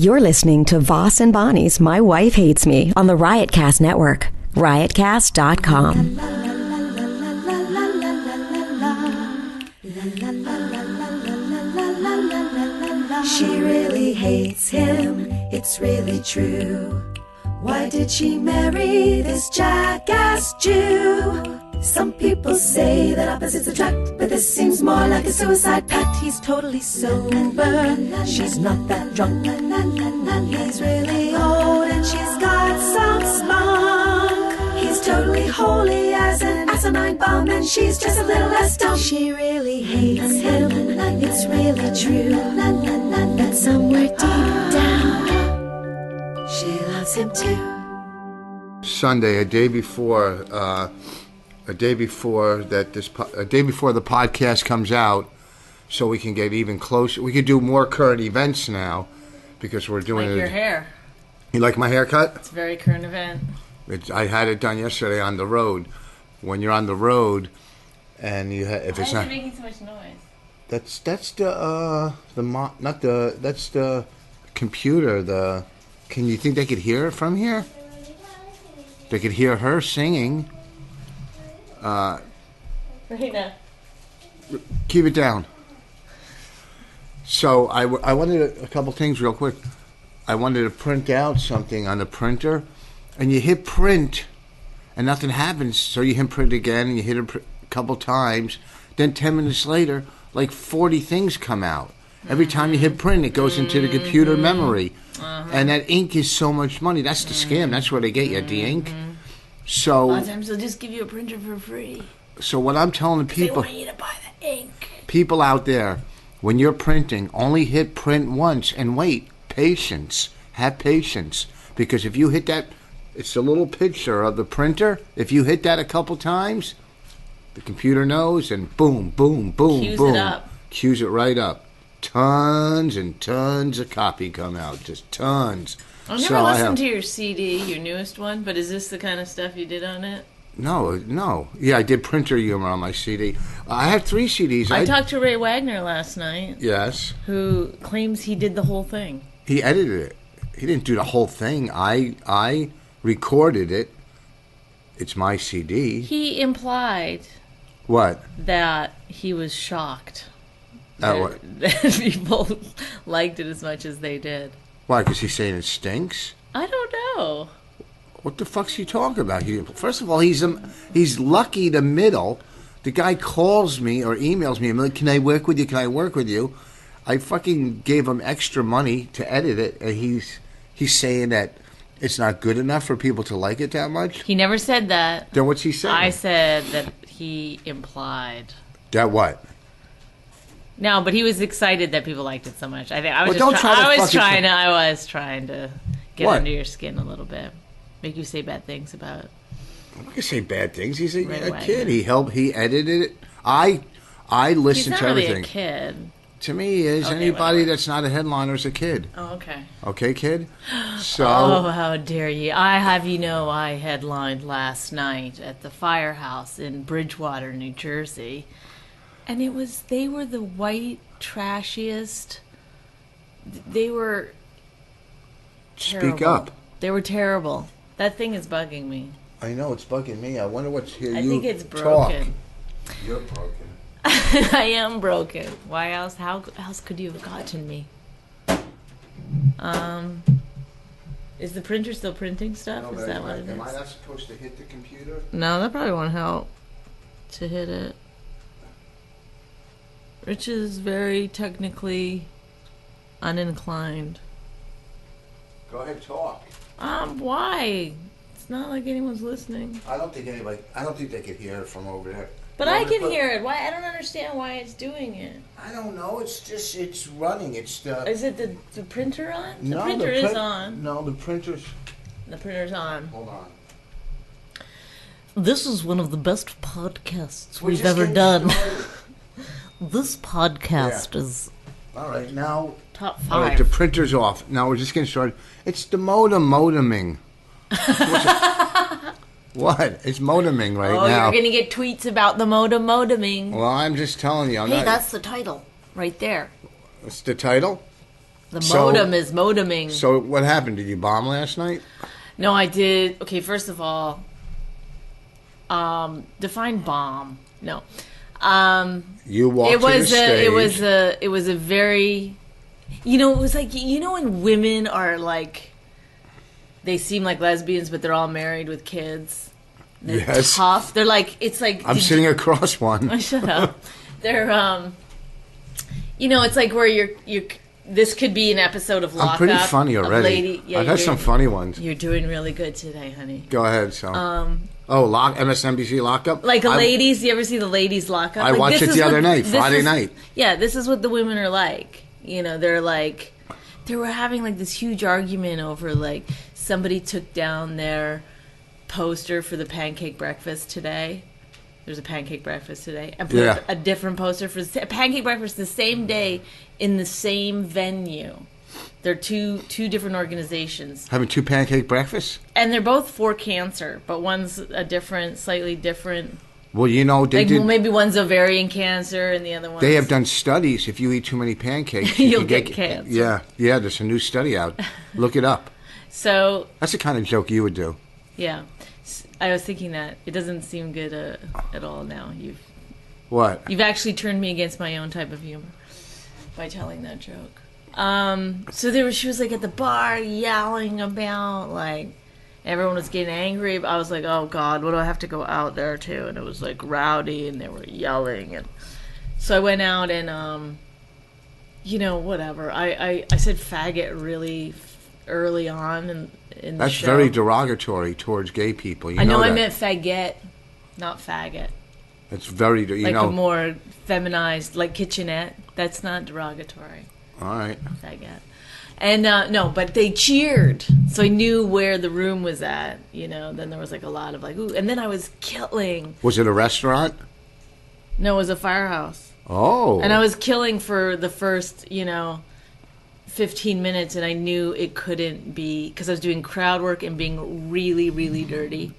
You're listening to Voss and Bonnie's My Wife Hates Me on the Riotcast Network. Riotcast.com. She really hates him, it's really true. Why did she marry this jackass Jew? Some people say that opposites attract, but this seems more like a suicide pact. He's totally sober, she's not that drunk. He's really old and she's got some spunk. He's totally holy as an asinine bomb, and she's just a little less dumb. She really hates him, it's really true. But somewhere deep down, she loves him too. Sunday, a day before the podcast comes out, so we can get even closer. We could do more current events now because we're doing like your hair. You like my haircut? It's a very current event. I had it done yesterday on the road. When you're on the road, and if it's not making so much noise. That's the computer. Can you think they could hear it from here? They could hear her singing. Right now. Keep it down. So I wanted a couple things real quick. I wanted to print out something on the printer, and you hit print, and nothing happens. So you hit print again, and you hit it a couple times. Then 10 minutes later, like 40 things come out. Every time you hit print, it goes into the computer memory. And that ink is so much money. That's the scam. That's where they get you, the ink. So a lot of times they'll just give you a printer for free. So what I'm telling the people, they want you to buy the ink. People out there, when you're printing, only hit print once and wait. Patience. Have patience. Because if you hit that, it's a little picture of the printer. If you hit that a couple times, the computer knows, and boom, boom, boom, Cues boom. it up. Cues it right up. Tons and tons of copy come out. Just tons. I've never listened to your CD, your newest one, but is this the kind of stuff you did on it? No. Yeah, I did printer humor on my CD. I have 3 CDs. I talked to Ray Wagner last night. Yes. Who claims he did the whole thing. He edited it. He didn't do the whole thing. I recorded it. It's my CD. He implied... What? That he was shocked. What? That people liked it as much as they did. Why? Because he's saying it stinks? I don't know. What the fuck's he talking about? First of all, he's lucky the middle. The guy calls me or emails me. I'm like, can I work with you? Can I work with you? I fucking gave him extra money to edit it, and he's saying that it's not good enough for people to like it that much. He never said that. Then what's he saying? I said that he implied. That what? No, but he was excited that people liked it so much. I think I was trying to get under your skin a little bit, make you say bad things about it. I'm not gonna say bad things. He's a kid. He edited it. I listened to everything. He's not really a kid. To me, he is. Anybody that's not a headliner is a kid. Oh, okay. Okay, kid? So. Oh, how dare you. I have you know I headlined last night at the Firehouse in Bridgewater, New Jersey. And they were the white, trashiest. They were terrible. Speak up. They were terrible. That thing is bugging me. I know, it's bugging me. I wonder what's here. I think it's broken. You're broken. I am broken. Why else? How else could you have gotten me? Is the printer still printing stuff? No, is that what it is? Am I not supposed to hit the computer? No, that probably won't help to hit it. Rich is very technically uninclined. Go ahead, talk. Why? It's not like anyone's listening. I don't think they could hear it from over there. But I can hear it. Why? I don't understand why it's doing it. I don't know. It's running. It's the. Is it the printer on? The no, printer is on. No, the printer's. The printer's on. Hold on. This is one of the best podcasts we've ever done. This podcast is. All right, now. Top 5. All right, the printer's off. Now we're just getting started. It's the modeming. What? It's modeming right now. Oh, you're going to get tweets about the modeming. Well, I'm just telling you. Hey, that's the title right there. It's the title? The modem is modeming. So what happened? Did you bomb last night? No, I did. Okay, first of all, define bomb. No. You walked to the stage. It was a very, it was like, when women are like, they seem like lesbians, but they're all married with kids. They're tough. They're like, it's like. I'm sitting across one. Shut up. They're, it's like where you're. This could be an episode of Lockup. I'm pretty funny already. I've had some funny ones. You're doing really good today, honey. Go ahead, so. MSNBC Lockup? Like ladies, you ever see the ladies Lockup? I watched it the other night, Friday night. Yeah, this is what the women are like. They're like, they were having like this huge argument over like somebody took down their poster for the pancake breakfast today. There's a pancake breakfast today. And put a different poster for the pancake breakfast the same day in the same venue. They're two different organizations. Having two pancake breakfasts? And they're both for cancer, but one's a different, slightly different. Well, maybe one's ovarian cancer and the other one. They have done studies. If you eat too many pancakes, you'll get cancer. Yeah. There's a new study out. Look it up. So that's the kind of joke you would do. Yeah, I was thinking that it doesn't seem good at all now. You've actually turned me against my own type of humor by telling that joke. So she was like at the bar yelling about like everyone was getting angry. I was like, oh God, what do I have to go out there to? And it was like rowdy and they were yelling. And so I went out and, whatever. I said faggot really early on in the That's show. very derogatory towards gay people. I know I meant faggot, not faggot. It's very, a more feminized, like kitchenette. That's not derogatory. All right. Faggot. And no, but they cheered, so I knew where the room was at. Then there was like a lot of like, ooh, and then I was killing. Was it a restaurant? No, it was a firehouse. Oh. And I was killing for the first, 15 minutes, and I knew it couldn't be because I was doing crowd work and being really, really dirty,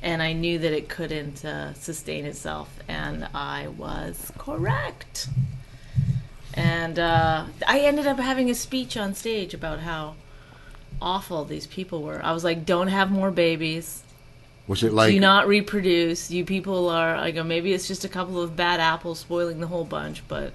and I knew that it couldn't sustain itself, and I was correct. And I ended up having a speech on stage about how awful these people were. I was like, don't have more babies. Was it like... Do not reproduce. You people are... I go, maybe it's just a couple of bad apples spoiling the whole bunch, but...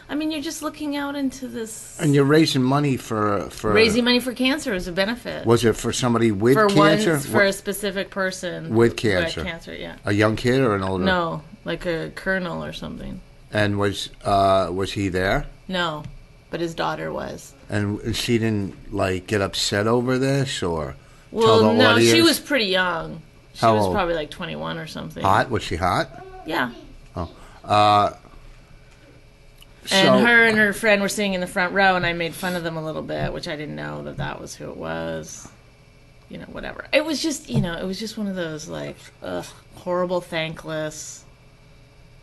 I mean, you're just looking out into this... And you're raising money for... Raising money for cancer is a benefit. Was it for somebody with cancer? For a specific person. With cancer? With cancer, yeah. A young kid or an older? No, like a colonel or something. And was he there? No, but his daughter was. And she didn't, get upset over this, or well, tell the no, audience? She was pretty young. She How was old? Probably like 21 or something. Hot? Was she hot? Yeah. Oh. And her and her friend were sitting in the front row, and I made fun of them a little bit, which I didn't know that was who it was. Whatever. It was just, it was just one of those, horrible, thankless.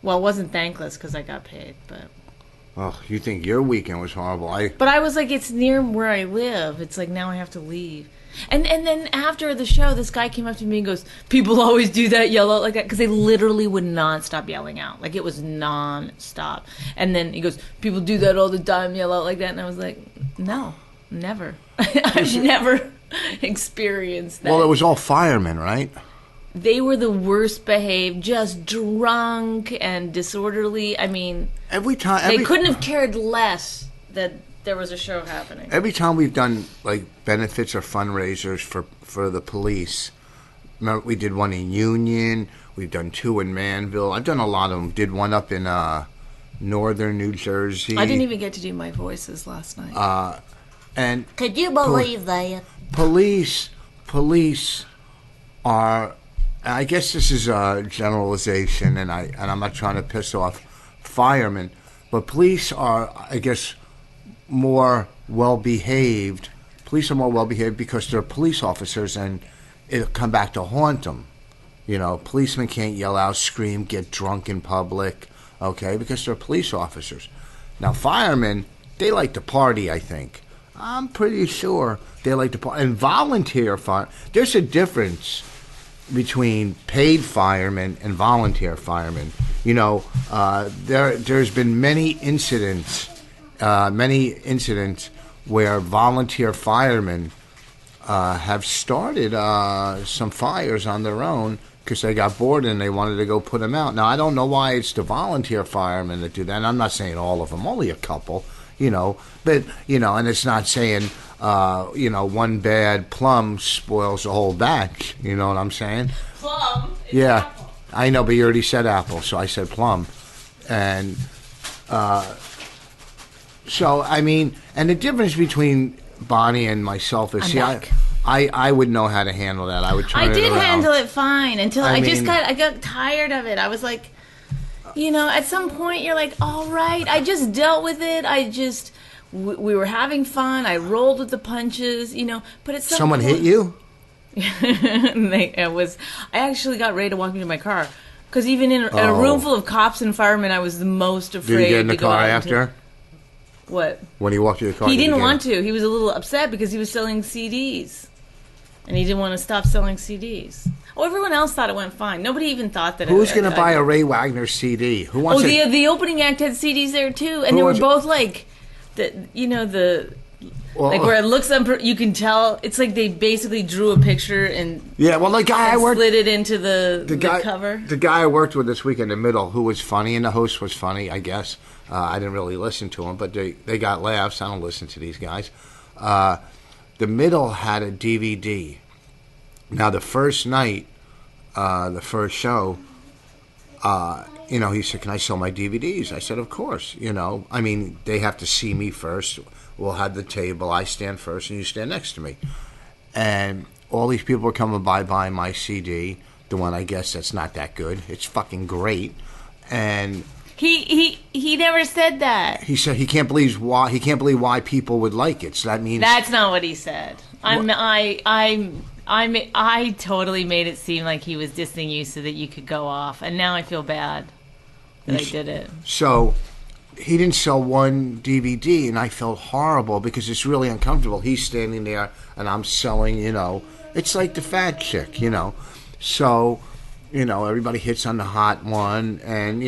Well, it wasn't thankless because I got paid, but... Oh, you think your weekend was horrible. But I was like, it's near where I live. It's like, now I have to leave. And then after the show, this guy came up to me and goes, people always do that, yell out like that, because they literally would not stop yelling out. Like, it was non-stop. And then he goes, people do that all the time, yell out like that. And I was like, no, never. I've never experienced that. Well, it was all firemen, right? They were the worst behaved, just drunk and disorderly. I mean, they couldn't have cared less that there was a show happening. Every time we've done benefits or fundraisers for the police, remember we did one in Union. We've done two in Manville. I've done a lot of them. Did one up in northern New Jersey. I didn't even get to do my voices last night. And could you believe that? Police are. I guess this is a generalization, and I'm not trying to piss off firemen, but police are, I guess, more well-behaved. Police are more well-behaved because they're police officers, and it'll come back to haunt them. Policemen can't yell out, scream, get drunk in public, okay, because they're police officers. Now, firemen, they like to party, I think. I'm pretty sure they like to party. And volunteer fire, there's a difference between paid firemen and volunteer firemen. There's been many incidents where volunteer firemen have started some fires on their own because they got bored and they wanted to go put them out. Now, I don't know why it's the volunteer firemen that do that. And I'm not saying all of them, only a couple, But, and it's not saying, one bad plum spoils the whole batch. You know what I'm saying? Plum? It's Yeah. apple. I know, but you already said apple, so I said plum. And so, I mean, and the difference between Bonnie and myself is, back. I would know how to handle that. I would turn it I did around. handle it fine until I mean- got tired of it. I was like, at some point you're like, all right, I just dealt with it. We were having fun. I rolled with the punches, but at some Someone point, hit you? I actually got ready to walk into my car because even in a room full of cops and firemen, I was the most afraid. Did you get in the to go car out after? What? When he walked to the car? He did you didn't get want in? to. He was a little upset because he was selling CDs. And he didn't want to stop selling CDs. Oh, everyone else thought it went fine. Nobody even thought that. Who's going to buy a Ray Wagner CD? Who Oh, wants it? the opening act had CDs there too, and Who they were wants it? both like, like where it looks you can tell it's like they basically drew a picture and Yeah, well, the guy I and worked slid it into the guy, cover. The guy I worked with this week in the middle, who was funny, and the host was funny, I guess. I didn't really listen to him, but they got laughs. I don't listen to these guys. The middle had a DVD. Now, the first night, the first show, he said, "Can I sell my DVDs?" I said, "Of course." I mean, they have to see me first. We'll have the table. I stand first, and you stand next to me. And all these people are coming by buying my CD, the one I guess that's not that good. It's fucking great. And He never said that. he said he can't believe why people would like it. So that means That's not what he said. I totally made it seem like he was dissing you so that you could go off, and now I feel bad that I did it. so. He didn't sell one DVD, and I felt horrible because it's really uncomfortable. He's standing there, and I'm selling. It's like the fat chick. So, everybody hits on the hot one, and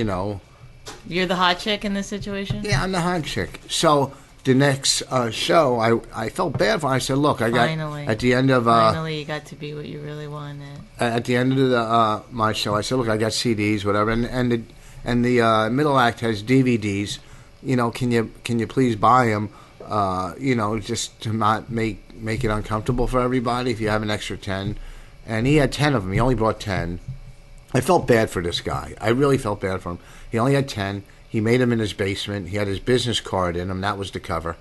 You're the hot chick in this situation? yeah, I'm the hot chick. So the next show, I felt bad for him. I said, "Look, I got Finally. at the end of Finally, you got to be what you really wanted. at the end of the my show, I said, "Look, I got CDs, whatever, and the middle act has DVDs. Can you please buy them? Just to not make it uncomfortable for everybody. If you have an extra 10, and he had 10 of them. He only brought 10. I felt bad for this guy. I really felt bad for him. He only had 10. He made them in his basement. He had his business card in him. That was the cover.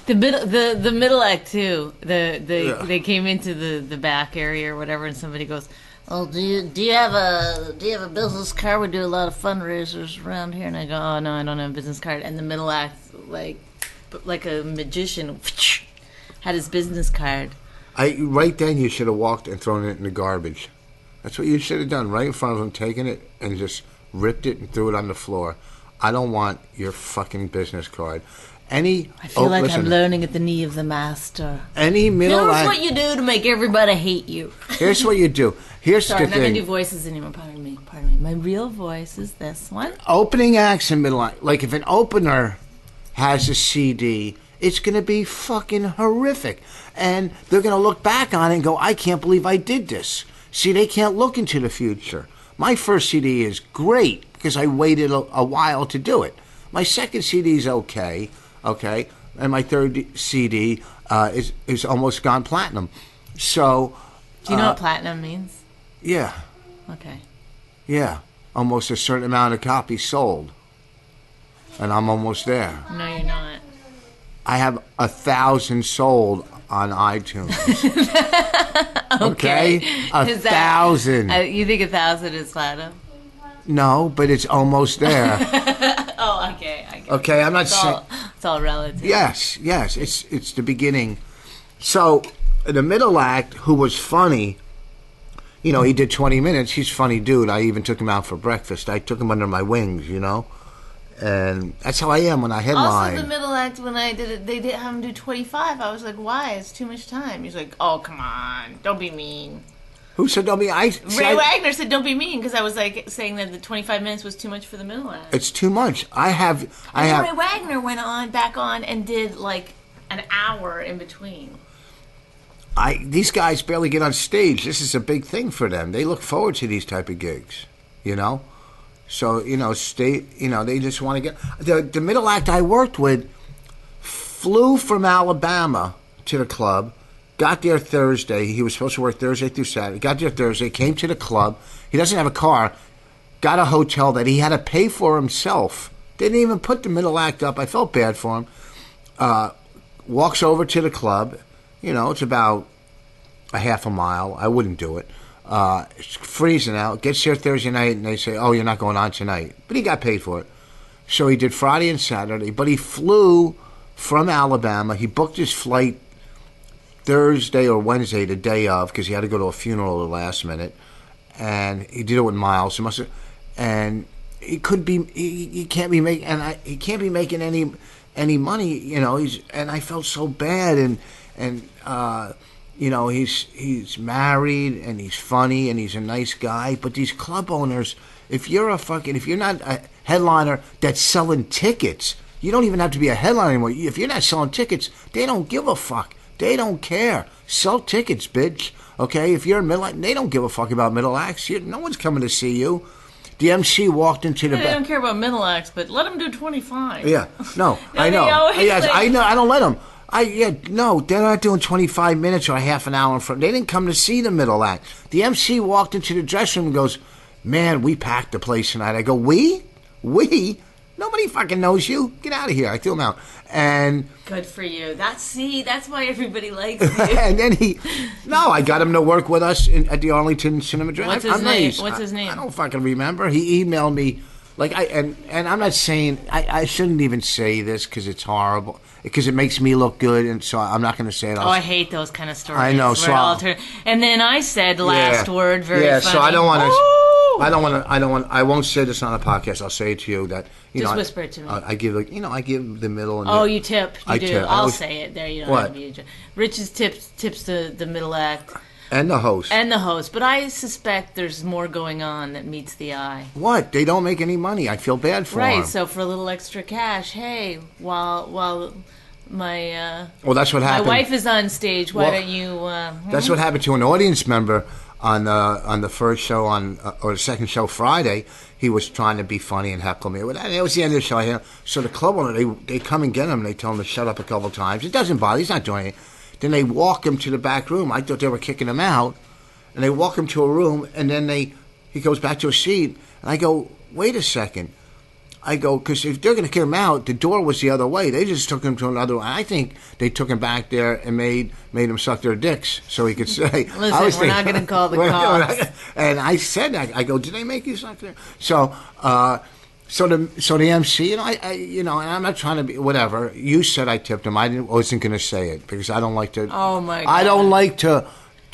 The middle act too. They came into the back area or whatever, and somebody goes, "Oh, do you have a business card? We do a lot of fundraisers around here." And I go, "Oh no, I don't have a business card." And the middle act, like a magician, had his business card. Right then, you should have walked and thrown it in the garbage. That's what you should have done, right in front of him, taken it and just ripped it and threw it on the floor. I don't want your fucking business card. I feel like I'm learning at the knee of the master. Any middle Here's act. what you do to make everybody hate you. Here's what you do. Here's Sorry, I'm the not going to thing. do voices anymore. Pardon me. My real voice is this one. Opening acts and middle act. Like if an opener has a CD, it's going to be fucking horrific. And they're going to look back on it and go, "I can't believe I did this." See, they can't look into the future. My first CD is great because I waited a while to do it. My second CD is okay, and my third CD is almost gone platinum. So, Do you know what platinum means? yeah, Okay. yeah, almost a certain amount of copies sold, and I'm almost there. No, you're not. I have 1,000 sold on iTunes. Okay, Is that- 1,000. You think 1,000 is platinum? No, but it's almost there. Oh, okay. I get it. Okay, I'm not saying. It's all relative. Yes, it's the beginning. So the middle act, who was funny, he did 20 minutes. He's a funny dude. I even took him out for breakfast. I took him under my wings, and that's how I am when I headline. Also, the middle act, when I did it, they did have him do 25. I was like, why? It's too much time. He's like, oh, come on. Don't be mean. Who said don't be? Ray Wagner said don't be mean because I was like saying that the 25 minutes was too much for the middle act. It's too much. I have. Ray Wagner went back on and did like an hour in between. These guys barely get on stage. This is a big thing for them. They look forward to these type of gigs, you know. So they just want to get the middle act I worked with flew from Alabama to the club, got there Thursday. He was supposed to work Thursday through Saturday. Got there Thursday, came to the club. He doesn't have a car. Got a hotel that he had to pay for himself. Didn't even put the middle act up. I felt bad for him. Walks over to the club. You know, it's about a half a mile. I wouldn't do it. It's freezing out. Gets here Thursday night, and they say, "Oh, you're not going on tonight." But he got paid for it. So he did Friday and Saturday. But he flew from Alabama. He booked his flight Thursday or Wednesday, the day of, because he had to go to a funeral at the last minute. And he did it with miles. And he could be. He can't be making. He can't be making any money. You know. And I felt so bad. And you know, he's married and he's funny and he's a nice guy. But these club owners, if you're not a headliner that's selling tickets, you don't even have to be a headliner anymore. If you're not selling tickets, they don't give a fuck. They don't care. Sell tickets, bitch. Okay? If you're a middle act, they don't give a fuck about middle acts. No one's coming to see you. The MC walked into the They don't care about middle acts, but let them do 25. Yeah. No, I know. Yes, I know. I don't let them. No, they're not doing 25 minutes or a half an hour in front. They didn't come to see the middle act. The MC walked into the dressing room and goes, "Man, we packed the place tonight." I go, "We? Nobody fucking knows you. Get out of here." I threw him out. And good for you. That's why everybody likes you. And then I got him to work with us at the Arlington Cinema Drive. What's his name? What's his name? I don't fucking remember. He emailed me. And I'm not saying, I shouldn't even say this because it's horrible, because it makes me look good, and so I'm not going to say it. I hate those kind of stories. I know. And then I said last word very funny. So I don't want to. I won't say this on a podcast. I'll say it to you that just whisper it to me. I give I give the middle. And you tip. You do. Tip. I'll say it. There you don't have to be. Rich's tips the middle act. And the host. But I suspect there's more going on that meets the eye. What? They don't make any money. I feel bad for them. Right, so for a little extra cash, hey, while my that's what happened. My wife is on stage, why don't you... That's what happened to an audience member on the first show or the second show Friday. He was trying to be funny and heckle me. It was the end of the show. So the club owner, they come and get him, and they tell him to shut up a couple of times. It doesn't bother. He's not doing anything. Then they walk him to the back room. I thought they were kicking him out. And they walk him to a room, and then he goes back to a seat. And I go, wait a second. I go, because if they're going to kick him out, the door was the other way. They just took him to another one. I think they took him back there and made him suck their dicks so he could say. Listen, we're not going to call the cops. And I said that. I go, did they make you suck their... So the MC, and I'm not trying to be whatever. You said I tipped him. Wasn't going to say it because I don't like to. Oh my God! I don't like to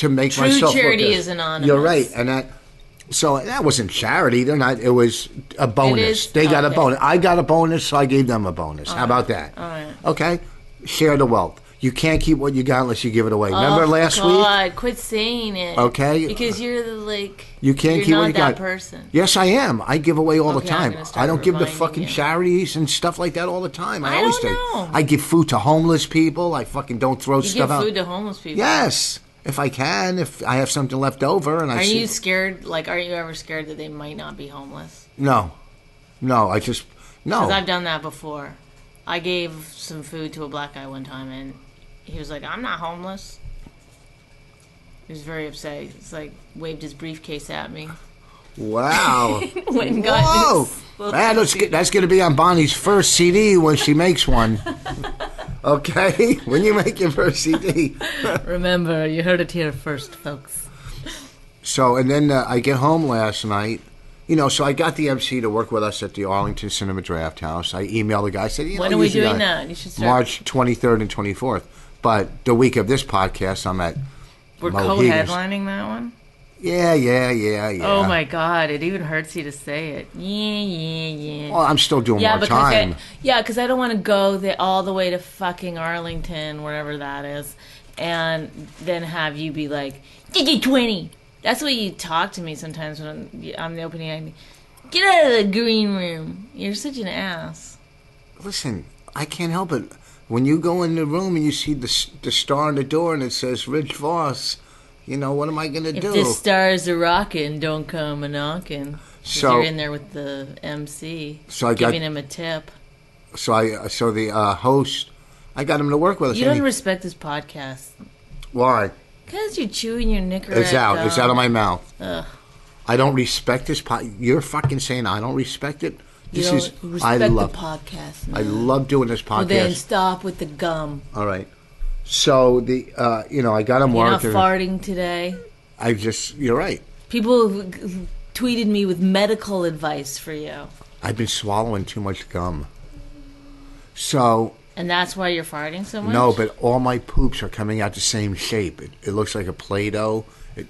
make True myself. True charity is anonymous. You're right, and that wasn't charity. They're not. It was a bonus. They got a bonus. I got a bonus, so I gave them a bonus. How about that? All right. Okay. Share the wealth. You can't keep what you got unless you give it away. Remember last week? Oh, God, quit saying it. Okay. Because you're you can't keep what you got. You're not that person. Yes, I am. I give away all the time. I don't give the fucking you. charities and stuff like that all the time. I always don't know. I give food to homeless people. I fucking don't throw stuff out. You give food to homeless people? Yes. If I can, if I have something left over. And Are you scared? Are you ever scared that they might not be homeless? No. No, I just... No. Because I've done that before. I gave some food to a black guy one time, and he was like, "I'm not homeless." He was very upset. He's like, waved his briefcase at me. Wow. Went and got that's going to be on Bonnie's first CD when she makes one. Okay? When you make your first CD. Remember, you heard it here first, folks. So, and then I get home last night. So I got the MC to work with us at the Arlington Cinema Draft House. I emailed the guy. I said, when are we doing that? You should start. March 23rd and 24th. But the week of this podcast, I'm at We're co-headlining that one? Yeah. Oh, my God. It even hurts you to say it. Yeah. Well, I'm still doing more time. Because I don't want to go all the way to fucking Arlington, wherever that is, and then have you be like, "Get 20." That's what you talk to me sometimes when I'm the opening act. Get out of the green room. You're such an ass. Listen, I can't help it. when you go in the room and you see the star on the door and it says Rich Voss, what am I going to do? If the stars are rocking, don't come a knocking. So you're in there with the MC, giving him a tip. So the host, I got him to work with us. You don't respect this podcast. Why? Because you're chewing your knicker. It's out. It's out of my mouth. Ugh. I don't respect this podcast. You're fucking saying I don't respect it? You don't respect the podcast. I love doing this podcast. Well, then stop with the gum. All right. So I got him working. You're not farting today. You're right. People tweeted me with medical advice for you. I've been swallowing too much gum. So. And that's why you're farting so much? No, but all my poops are coming out the same shape. It looks like a Play-Doh.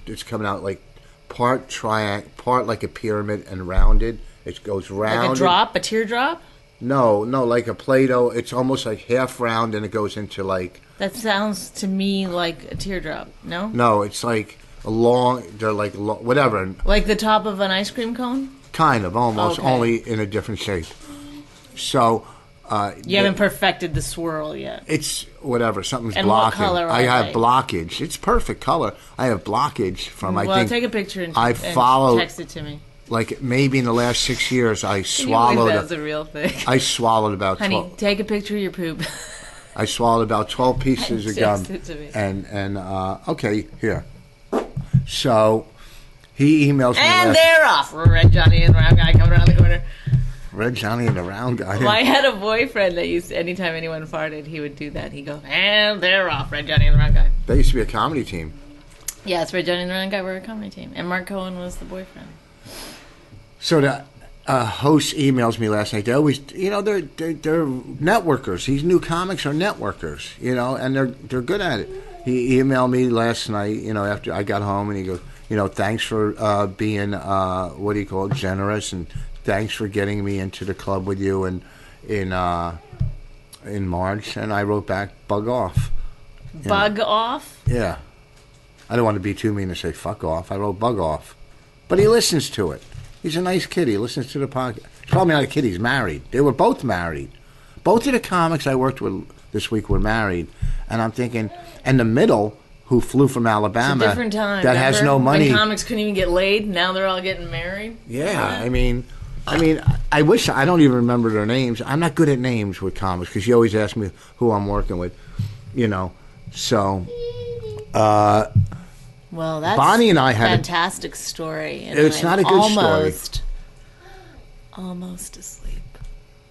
It's coming out like part triangle, part like a pyramid and rounded. It goes round. Like a drop? A teardrop? No, like a Play-Doh. It's almost like half round and it goes into like... That sounds to me like a teardrop, no? No, it's like they're like whatever. Like the top of an ice cream cone? Kind of, almost, okay. Only in a different shape. So... you haven't perfected the swirl yet. It's whatever. Something's and blocking. What color are I have they? Blockage. It's perfect color. I have blockage from. Take a picture and text it to me. Like maybe in the last 6 years, I swallowed. That's a real thing. I swallowed about. Honey, 12, take a picture of your poop. I swallowed about 12 pieces of gum. Text it to me. And okay, here. So he emails me. And they're off. Red Johnny and the round guy coming around the corner. Red Johnny and the round guy. Well, I had a boyfriend that anytime anyone farted, he would do that. He'd go, and they're off, Red Johnny and the round guy. They used to be a comedy team. Yeah, it's Red Johnny and the round guy were a comedy team. And Mark Cohen was the boyfriend. So the host emails me last night. They always, they're networkers. These new comics are networkers, and they're good at it. He emailed me last night, after I got home, and he goes, thanks for being, generous, and thanks for getting me into the club with you in March. And I wrote back, bug off. Bug off? Yeah. I don't want to be too mean to say fuck off. I wrote bug off. But he listens to it. He's a nice kid. He listens to the podcast. He's probably not a kid. He's married. They were both married. Both of the comics I worked with this week were married. And I'm thinking, and the middle, who flew from Alabama, it's a different time. that has no money. When comics couldn't even get laid, now they're all getting married. Yeah, I mean, I wish I don't even remember their names. I'm not good at names with comics because you always ask me who I'm working with, So, well, that's Bonnie and I had fantastic story. And it's not a good story. Almost asleep.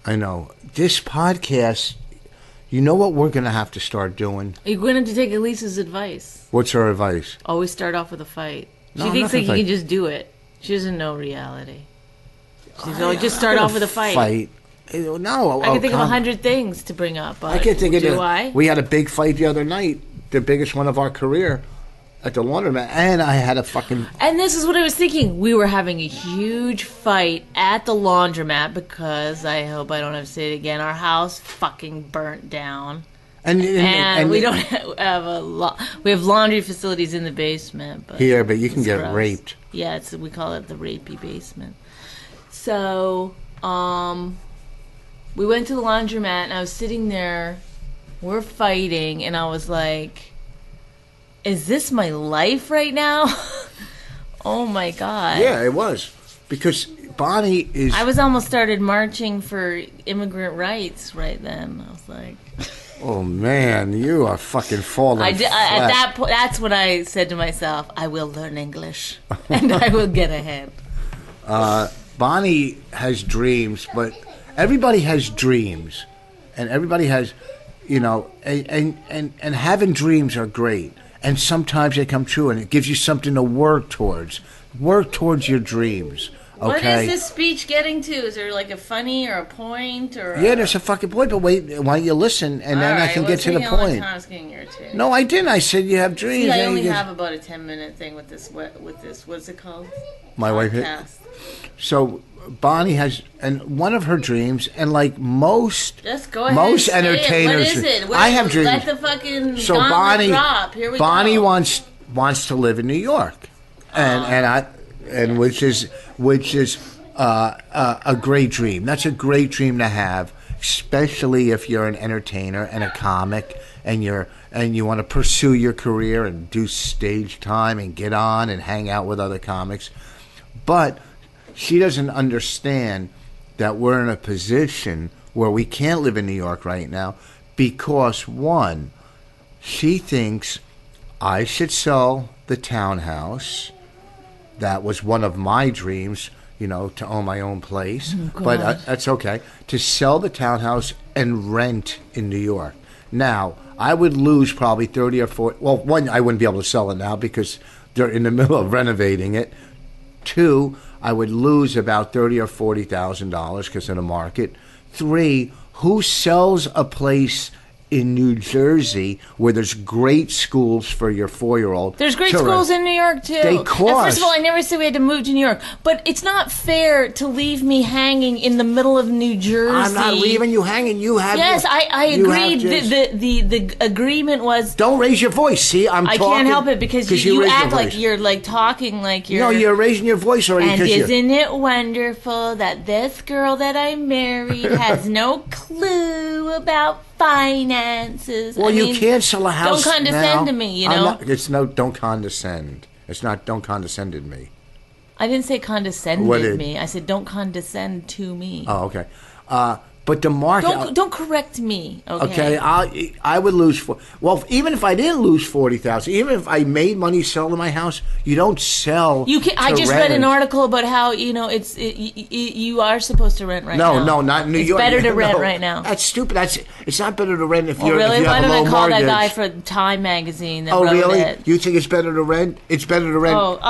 I know this podcast. You know what we're going to have to start doing? You're going to have to take Elisa's advice. What's her advice? Always start off with a fight. No, she thinks you can just do it. She doesn't know reality. She's always just start off with a fight. No, I can think of 100 things to bring up. I can think of we had a big fight the other night, the biggest one of our career, at the laundromat, and I had a fucking. And this is what I was thinking. We were having a huge fight at the laundromat because I hope I don't have to say it again. Our house fucking burnt down, and we don't have we have laundry facilities in the basement. But but you can get gross. Raped. Yeah, we call it the rapey basement. So, we went to the laundromat, and I was sitting there. We're fighting, and I was like, is this my life right now? Oh, my God. Yeah, it was. Because Bonnie is... I was almost started marching for immigrant rights right then. I was like... Oh, man, you are fucking falling at that point, that's when I said to myself, I will learn English, and I will get ahead. Bonnie has dreams, but everybody has dreams. And everybody has, and having dreams are great. And sometimes they come true, and it gives you something to work towards. Work towards your dreams. Okay? What is this speech getting to? Is there like a funny or a point? Yeah, there's a fucking point, but wait, why don't you listen, and then I can get to the point. I was getting irritated. No, I didn't. I said you have dreams. See, I only have about a 10-minute thing with this, what's it called? My wife. So Bonnie has, and one of her dreams, and like most, just go ahead. Most and entertainers, what is it? I have dreams. Let the fucking so Bonnie drop. Here we Bonnie go. wants to live in New York, which is a great dream. That's a great dream to have. especially if you're an entertainer and a comic and you want to pursue your career and do stage time and get on and hang out with other comics. But she doesn't understand that we're in a position where we can't live in New York right now because, one, she thinks I should sell the townhouse. That was one of my dreams, to own my own place. Oh, but that's okay. To sell the townhouse and rent in New York. Now, I would lose probably 30 or 40. Well, one, I wouldn't be able to sell it now because they're in the middle of renovating it. Two, I would lose about $30,000 or $40,000 because of the market. Three, who sells a place in New Jersey where there's great schools for your 4-year-old? There's great schools in New York, too. They cost. And first of all, I never said we had to move to New York. But it's not fair to leave me hanging in the middle of New Jersey. I'm not leaving you hanging. You have. Yes, I agreed. The agreement was... Don't raise your voice. See, I'm talking. I can't help it because you act like you're talking like you're... No, you're raising your voice already. And isn't it wonderful that this girl that I married has no clue about finances? Well, you can't sell a house. Don't condescend to me, Don't condescend. It's not don't condescended me. I didn't say condescended me. I said don't condescend to me. Oh, okay. But the market... Don't correct me, okay? Okay, I would lose... even if I didn't lose $40,000, even if I made money selling my house, you don't sell I just read an article about how, you are supposed to rent now. No, not in New York. It's better to rent right now. That's stupid. It's not better to rent if you have a low mortgage. Why don't I call that guy for Time magazine that wrote really? it? You think it's better to rent? It's better to rent.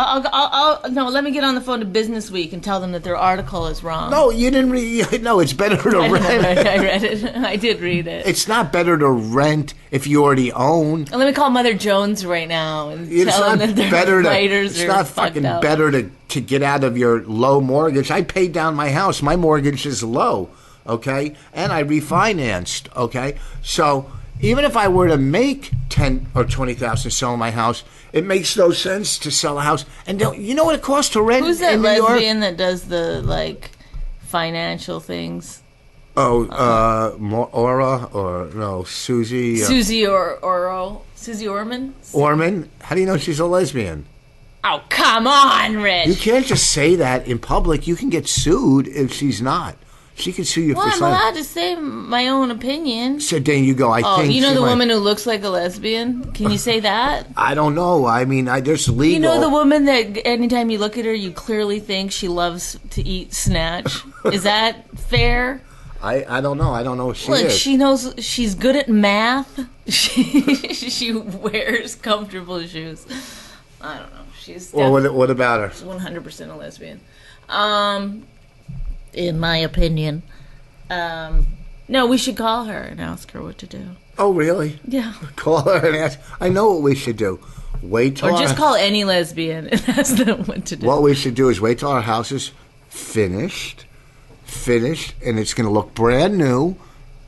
No, let me get on the phone to Business Week and tell them that their article is wrong. No, you didn't read... No, it's better to rent. I read it. I did read it. It's not better to rent if you already own. Let me call Mother Jones right now and tell them that their writers It's not fucking better to get out of your low mortgage. I paid down my house. My mortgage is low, okay? And I refinanced, okay? So even if I were to make $10,000 or $20,000 selling my house, it makes no sense to sell a house. And you know what it costs to rent Who's that in New York? lesbian that does the financial things? Susie. Susie Susie Orman? Orman? How do you know she's a lesbian? Oh, come on, Rich. You can't just say that in public. You can get sued if she's not. She can sue you for I'm allowed to say my own opinion. So then you go, I think. You know the woman who looks like a lesbian? Can you say that? I don't know. I mean, there's legal. You know the woman that anytime you look at her, you clearly think she loves to eat snatch? Is that fair? I don't know. I don't know if she is. Look, she knows she's good at math. She wears comfortable shoes. I don't know. She's what about her? She's 100% a lesbian. In my opinion. No, we should call her and ask her what to do. Oh, really? Yeah. Call her and ask. I know what we should do. Wait till Or just call any lesbian and ask them what to do. What we should do is wait till our house is finished, and it's going to look brand new.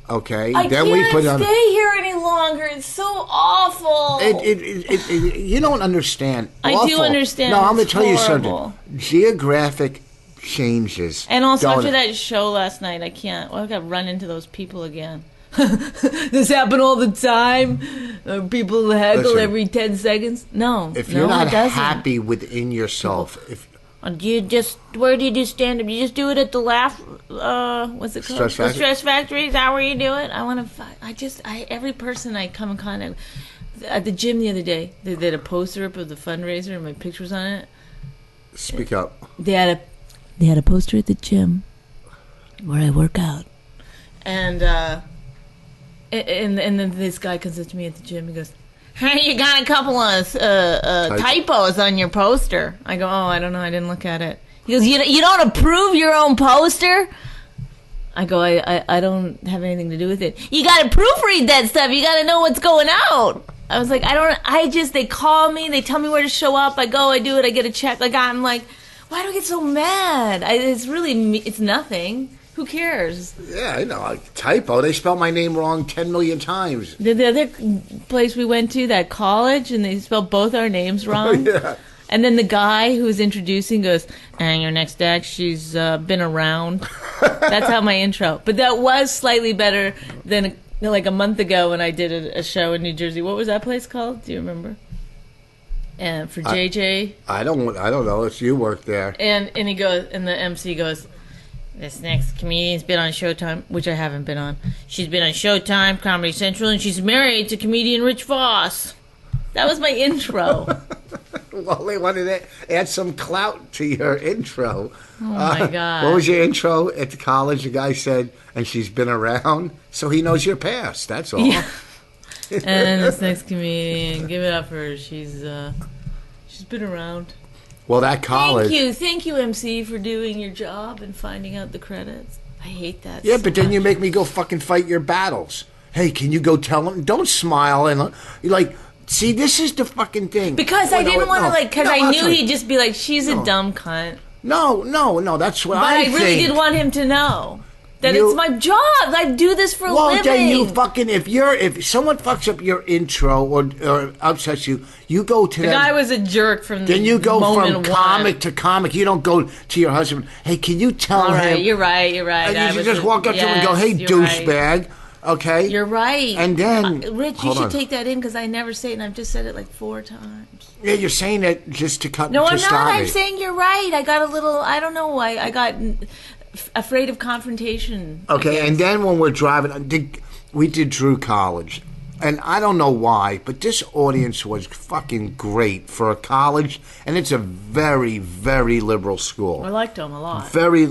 Okay, I can't stay here any longer. It's so awful. You don't understand. I do understand. No, I'm going to tell you something. Geographic changes. And also after that show last night, I can't. Well, I got to run into those people again. This happen all the time. People haggle every 10 seconds. No, if you're not happy within yourself, where do you do stand up? You just do it at the what's it called? The Stress Factory. Is that where you do it? Every person I come in contact with, at the gym the other day, they had a poster up of the fundraiser and my pictures on it. Speak up. They had a poster at the gym where I work out, and then this guy comes up to me at the gym and goes, "Hey, you got a couple of typos on your poster." I go, "Oh, I don't know. I didn't look at it." He goes, "You don't approve your own poster?" I go, I don't have anything to do with it. You got to proofread that stuff. You got to know what's going out. I was like, they call me. They tell me where to show up. I go, I do it. I get a check. I'm like, why do I get so mad? It's nothing. Who cares? Yeah, I know. Typo. They spelled my name wrong 10 million times. The other place we went to, that college, and they spelled both our names wrong. Yeah. And then the guy who was introducing goes, and your next act, she's been around. That's how my intro. But that was slightly better than like a month ago when I did a show in New Jersey. What was that place called? Do you remember? And for JJ. I don't know. It's you work there. And he goes, and the MC goes, this next comedian's been on Showtime, which I haven't been on. She's been on Showtime, Comedy Central, and she's married to comedian Rich Voss. That was my intro. Well, they wanted to add some clout to your intro. Oh, my God. What was your intro at the college? The guy said, and she's been around, so he knows your past. That's all. Yeah. And this next comedian, give it up for her. She's been around. Well, that college. Thank you, MC, for doing your job and finding out the credits. I hate that. Yeah, so but then much. you make me go fucking fight your battles. Hey, can you go tell them? Don't smile and you're like. See, this is the fucking thing. Because I didn't want to, because I knew he'd just be like, she's a dumb cunt. No, that's what But I I really did want him to know that it's my job. I do this for a living. Well, then you fucking, if someone fucks up your intro or upsets you, you go to the guy was a jerk from the Then you go from comic one. to comic. You don't go to your husband, hey, can you tell All right, him? You're right. And you just walk up to him and go, hey, douchebag. Right. Okay? You're right. And then... Rich, you should take that in because I never say it and I've just said it like 4 times. Yeah, you're saying it just to cut... No, to I'm stop not. it. I'm saying you're right. I got a little... I don't know why. I got afraid of confrontation. Okay, and then when we're driving... We did Drew College. And I don't know why, but this audience was fucking great for a college, and it's a very, very liberal school. I liked them a lot. Very,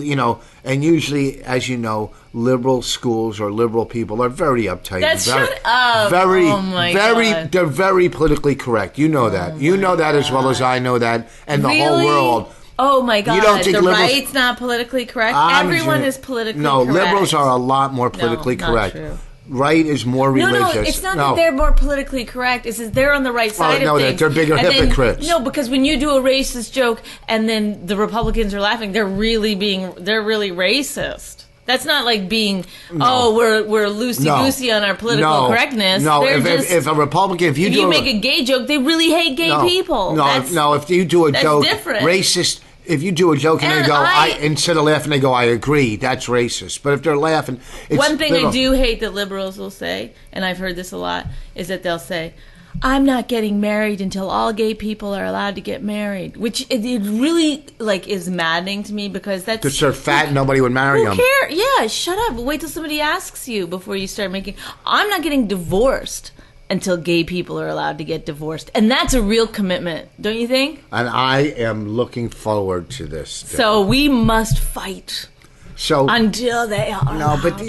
and usually, as you know, liberal schools or liberal people are very uptight. Shut up. Very, oh my very, God. They're very politically correct. You know that. You know that as well as I know that, and the whole world. Oh my God! You don't think the liberals, right's not politically correct. Everyone is politically correct. No, liberals are a lot more politically correct. Not true. Right is more religious. No, it's not that they're more politically correct. It's that they're on the right side of things. They're bigger hypocrites. No, because when you do a racist joke and then the Republicans are laughing, they're really racist. That's not like being, we're loosey-goosey on our political correctness. No, if a Republican, if you make a gay joke, they really hate gay people. If you do a joke, different. Racist. If you do a joke and they go, instead of laughing, they go, I agree, that's racist. But if they're laughing, it's one thing I do hate that liberals will say, and I've heard this a lot, is that they'll say, I'm not getting married until all gay people are allowed to get married, which it really is maddening to me because that's because they're fat and nobody would marry them. Who cares? Yeah, shut up. Wait till somebody asks you before you start making. I'm not getting divorced until gay people are allowed to get divorced. And that's a real commitment, don't you think? And I am looking forward to this. So we must fight. So until they are allowed. But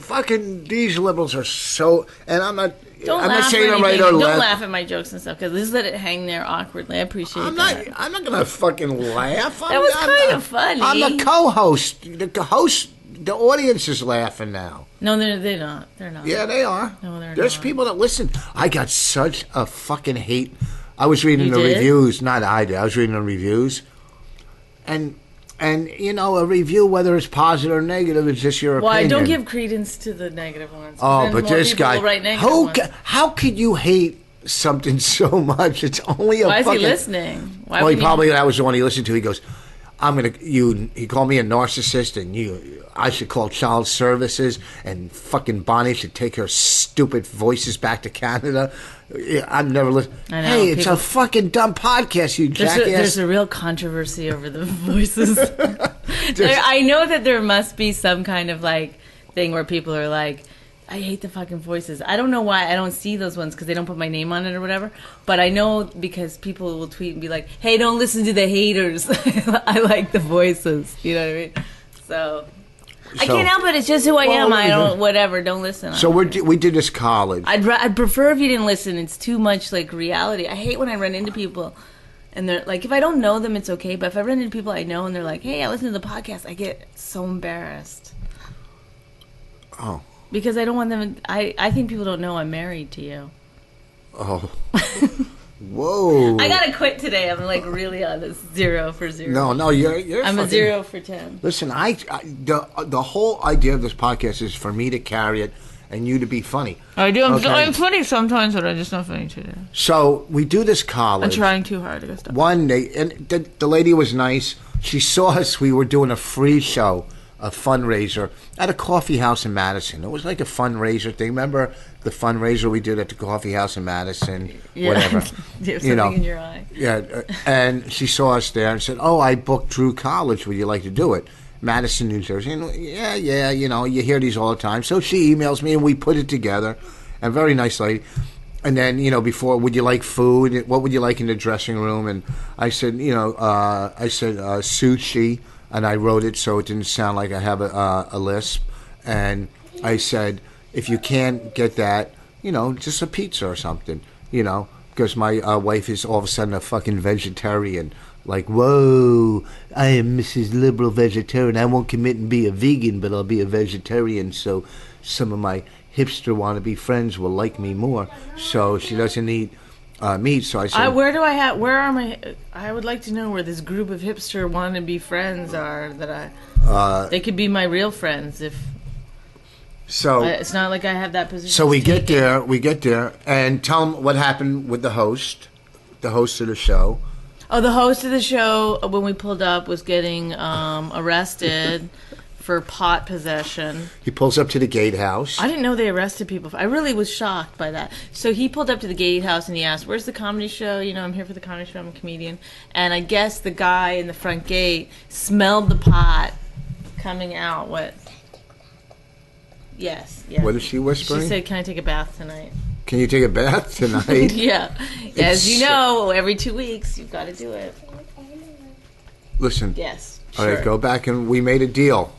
fucking these liberals are so... And I'm not... I'm not saying I'm right or left. Don't laugh at my jokes and stuff, because just let it hang there awkwardly. I appreciate that. I'm not going to fucking laugh. That was kind of funny. I'm the co-host. The audience is laughing now. No, they're not. They're not. Yeah, they are. No, they're not. There's people that listen. I got such a fucking hate. I was reading reviews. Not I did. I was reading the reviews. And a review, whether it's positive or negative, is just your opinion. Well, I don't give credence to the negative ones. Oh, but this guy... How could you hate something so much? It's only a fucking... Why is he listening? That was the one he listened to. He goes... he called me a narcissist, and I should call child services, and fucking Bonnie should take her stupid voices back to Canada. I've never listened. Hey, it's a fucking dumb podcast, you jackass. There's a real controversy over the voices. I know that there must be some kind of thing where people are like, I hate the fucking voices. I don't know why I don't see those ones because they don't put my name on it or whatever. But I know because people will tweet and be like, hey, don't listen to the haters. I like the voices. You know what I mean? So I can't help it. It's just who I am. I don't, don't listen. So we did this college. I'd prefer if you didn't listen. It's too much reality. I hate when I run into people and they're like, if I don't know them, it's okay. But if I run into people I know and they're like, hey, I listen to the podcast, I get so embarrassed. Oh. Because I don't want them... I think people don't know I'm married to you. Oh. Whoa. I gotta quit today. I'm really on this 0 for 0. No, you're I'm fucking, a 0 for 10. Listen, the whole idea of this podcast is for me to carry it and you to be funny. I do. Okay? I'm funny sometimes, but I'm just not funny today. So we do this college. I'm trying too hard to go stop. One day, and the lady was nice. She saw us. We were doing a free show, a fundraiser at a coffee house in Madison. It was like a fundraiser thing. Remember the fundraiser we did at the coffee house in Madison? Yeah. Whatever. You have something in your eye. Yeah, and she saw us there and said, "Oh, I booked Drew College. Would you like to do it?" Madison, New Jersey. And yeah, you hear these all the time. So she emails me and we put it together. A very nice lady. And then, before, would you like food? What would you like in the dressing room? And I said, sushi. And I wrote it so it didn't sound like I have a lisp. And I said, if you can't get that, just a pizza or something, because my wife is all of a sudden a fucking vegetarian. Like, whoa, I am Mrs. Liberal Vegetarian. I won't commit and be a vegan, but I'll be a vegetarian, so some of my hipster wannabe friends will like me more. So she doesn't eat meat. So I said, where are my? I would like to know where this group of hipster wannabe friends are. They could be my real friends if. So it's not like I have that position. So we get there, and tell them what happened with the host of the show. Oh, the host of the show, when we pulled up, was getting arrested for pot possession. He pulls up to the gatehouse. I didn't know they arrested people. I really was shocked by that. So he pulled up to the gatehouse and he asked, "Where's the comedy show? I'm here for the comedy show. I'm a comedian." And I guess the guy in the front gate smelled the pot coming out. What? Yes. What is she whispering? She said, "Can I take a bath tonight?" Can you take a bath tonight? Yeah. As you know, every 2 weeks, you've got to do it. Listen. Yes. All sure. right, go back and we made a deal.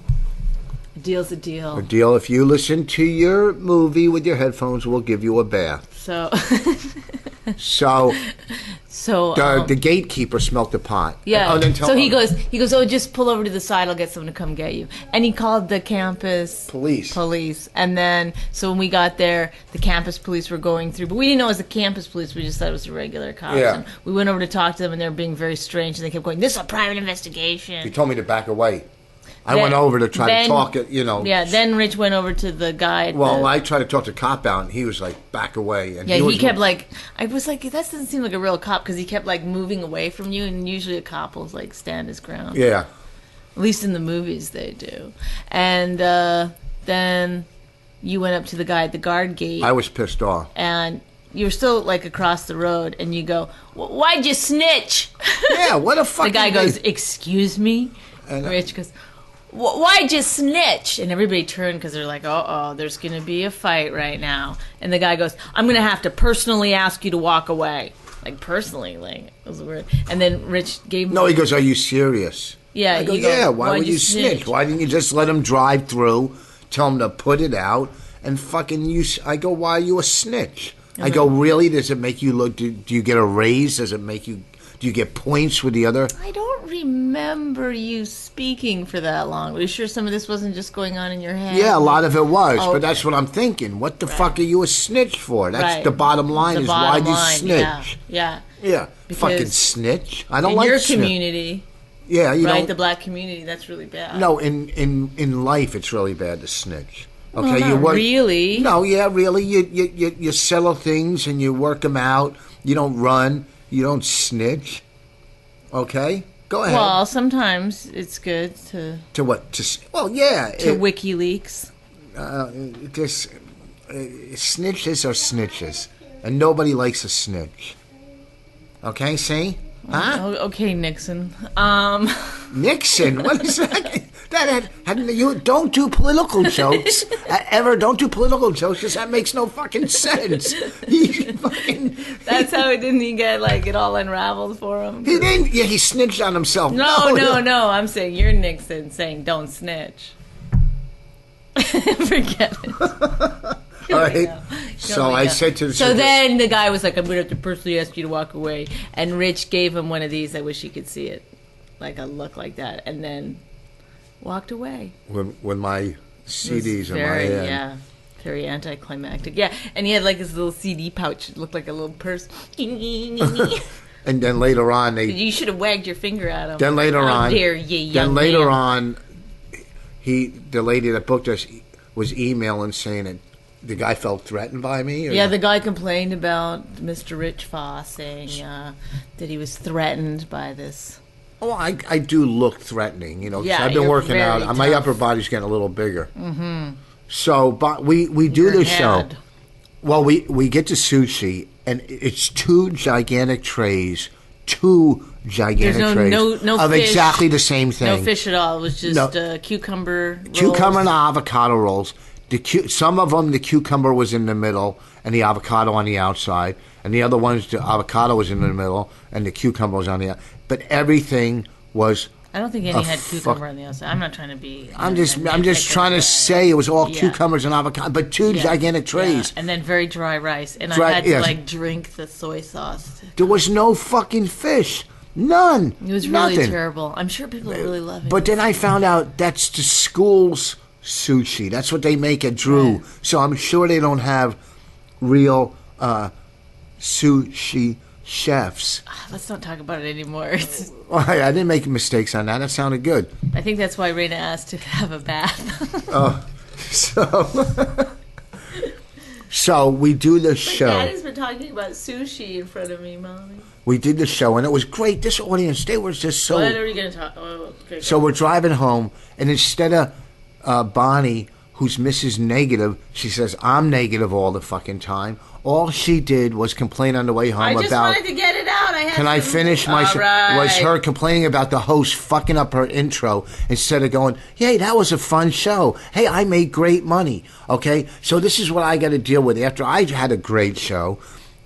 A deal's a deal. A deal. If you listen to your movie with your headphones, we'll give you a bath. So. So the gatekeeper smelt the pot. Yeah. Oh, then so he goes, "Oh, just pull over to the side. I'll get someone to come get you." And he called the campus police. And then, so when we got there, the campus police were going through, but we didn't know it was the campus police. We just thought it was the regular cops. Yeah. And we went over to talk to them, and they were being very strange. And they kept going, "This is a private investigation." He told me to back away. I went over to try to talk it, Yeah, then Rich went over to the guy. I tried to talk the cop out, and he was like, back away. And he kept like, I was like, that doesn't seem like a real cop, because he kept like moving away from you, and usually a cop will like stand his ground. Yeah. At least in the movies they do. And then you went up to the guy at the guard gate. I was pissed off. And you were still like across the road, and you go, "Why'd you snitch?" Yeah, what a fucking The guy goes, "Excuse me?" And Rich goes, "Why'd you snitch?" And everybody turned because they're like, "Oh, there's going to be a fight right now." And the guy goes, "I'm going to have to personally ask you to walk away." Like, personally, like, it was weird. And then Rich gave him... No, he goes, "Are you serious?" Yeah. I go, "Yeah, why would you snitch? Why didn't you just let him drive through, tell him to put it out, and fucking use..." I go, "Why are you a snitch?" I go, "Really? Does it make you look... Do you get a raise? Does it make you... Do you get points with the other..." I don't remember you speaking for that long. Are you sure some of this wasn't just going on in your head? Yeah, a lot of it was, but that's what I'm thinking. What the fuck are you a snitch for? That's the bottom line. Why'd you snitch? Yeah. Fucking snitch. I don't like your community. Yeah, the black community. That's really bad. No, in life, it's really bad to snitch. Okay, well, you work. Really? No, yeah, really. You settle things and you work them out. You don't run. You don't snitch. Okay, go ahead. Well, sometimes it's good to. To what? Yeah. To WikiLeaks. Snitches are snitches, and nobody likes a snitch. Okay, see? Huh? Oh, okay, Nixon. Nixon? What is that? You don't do political jokes ever. Don't do political jokes because that makes no fucking sense. That's how it didn't get like it all unraveled for him. He didn't. Yeah, he snitched on himself. No. I'm saying you're Nixon saying don't snitch. Forget it. All right. So I said to the... So then the guy was like, "I'm going to have to personally ask you to walk away." And Rich gave him one of these. I wish you could see it. Like a look like that. And then walked away. When my CDs in my hand. Yeah. Very anticlimactic. Yeah. And he had like this little CD pouch. It looked like a little purse. And then later on, you should have wagged your finger at him. Then later on... How dare you, young Then later man. on, the lady that booked us was emailing saying that the guy felt threatened by me? Or Yeah, the guy complained about Mr. Rich Foss, saying that he was threatened by this. Oh, I do look threatening, 'cause Yeah, I've been you're working out. very My tough. upper body's getting a little bigger. Mm-hmm. So, but we do Your the show. head. Well, we get to sushi, and it's 2 gigantic trays. 2 gigantic There's trays no of fish, exactly the same thing. No fish at all. It was just No. cucumber rolls. Cucumber and avocado rolls. Some of them, the cucumber was in the middle and the avocado on the outside, and the other ones, the avocado was in the middle and the cucumber was on the outside. But everything was. I don't think any had cucumber on the outside. I'm not trying to be. I'm just trying to say it was all Yeah. cucumbers and avocado, but 2 gigantic trays. Yeah. And then very dry rice, and Dry- I had to yes. drink the soy sauce. There was no fucking fish. None. It was really Nothing. terrible. I'm sure people really love it. But then I found out that's the school's sushi. That's what they make at Drew. Right. So I'm sure they don't have real sushi chefs. Let's not talk about it anymore. I didn't make mistakes on that. That sounded good. I think that's why Raina asked to have a bath. So we do the show. Daddy's been talking about sushi in front of me, Mommy. We did the show, and it was great. This audience, they were just so. What are we going to talk? Oh, okay. So we're driving home, and instead of Bonnie, who's Mrs. Negative, she says, I'm negative all the fucking time. All she did was complain on the way home I just about... wanted to get it out. Can I finish my... All right. Was her complaining about the host fucking up her intro instead of going, hey, that was a fun show. Hey, I made great money. Okay? So this is what I got to deal with after I had a great show.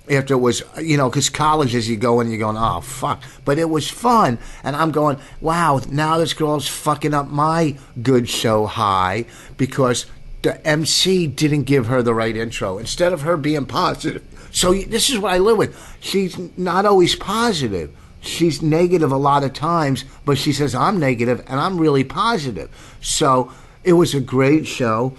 After it was, because colleges, you go and you're going, oh, fuck. But it was fun. And I'm going, wow, now this girl's fucking up my good show high because the MC didn't give her the right intro. Instead of her being positive. So this is what I live with. She's not always positive. She's negative a lot of times, but she says, I'm negative and I'm really positive. So it was a great show.